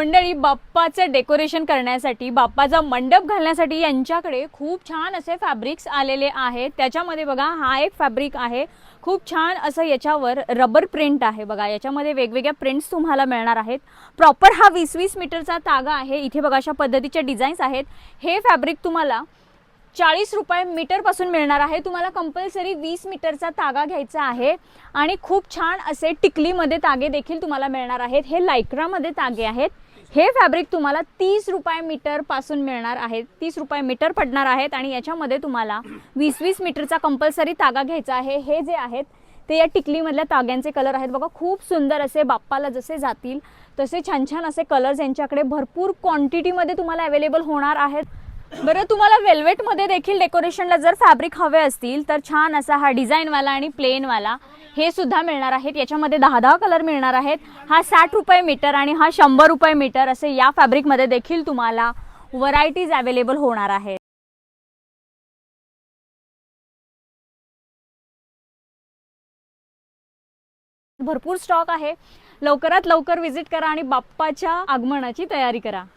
मंडळी, बाप्पाचं डेकोरेशन करण्यासाठी, बाप्पाचा मंडप घालण्यासाठी यांच्याकडे खूप छान असे फॅब्रिक्स आलेले आहेत। त्याच्यामध्ये बघा, हा एक फॅब्रिक आहे, खूप छान असं याच्यावर रबर प्रिंट आहे। बघा, याच्यामध्ये वेगवेगळ्या प्रिंट्स तुम्हाला मिळणार आहेत। प्रॉपर हा 20-20 मीटरचा तागा आहे। इथे बघा अशा पद्धतीचे डिझाईन्स आहेत। हे फॅब्रिक तुम्हाला 40 रुपये मीटर पासून मिळणार आहे। तुम्हाला कंपल्सरी 20 मीटरचा तागा घ्यायचा आहे आणि खूप छान असे टिकलीमध्ये तागे देखील तुम्हाला मिळणार आहेत। हे लायक्रामध्ये तागे आहेत। हे फॅब्रिक तुम्हाला 30 रुपये मीटर पासून मिळणार आहे। 30 रुपये मीटर पडणार आहेत आणि याच्यामध्ये तुम्हाला 20-20 मीटरचा कंपल्सरी तागा घ्यायचा आहे। हे जे आहेत ते या टिकलीमधल्या ताग्यांचे कलर आहेत। बघा, खूप सुंदर असे, बाप्पाला जसे जातील तसे छान छान असे कलर्स यांच्याकडे भरपूर क्वांटिटीमध्ये तुम्हाला अवेलेबल होणार आहेत। बरं, तुम्हाला वेल्वेटमध्ये देखील डेकोरेशनला जर फॅब्रिक हवे असतील तर छान असा हा डिझाईनवाला आणि प्लेनवाला हे सुद्धा मिळणार आहेत। याच्यामध्ये 10-10 कलर मिळणार आहेत। हा 60 रुपये मीटर आणि हा 100 रुपये मीटर असे या फॅब्रिकमध्ये देखील तुम्हाला व्हरायटीज अवेलेबल होणार आहेत। भरपूर स्टॉक आहे। लवकरात लवकर विजिट करा आणि बाप्पाच्या आगमनाची तयारी करा।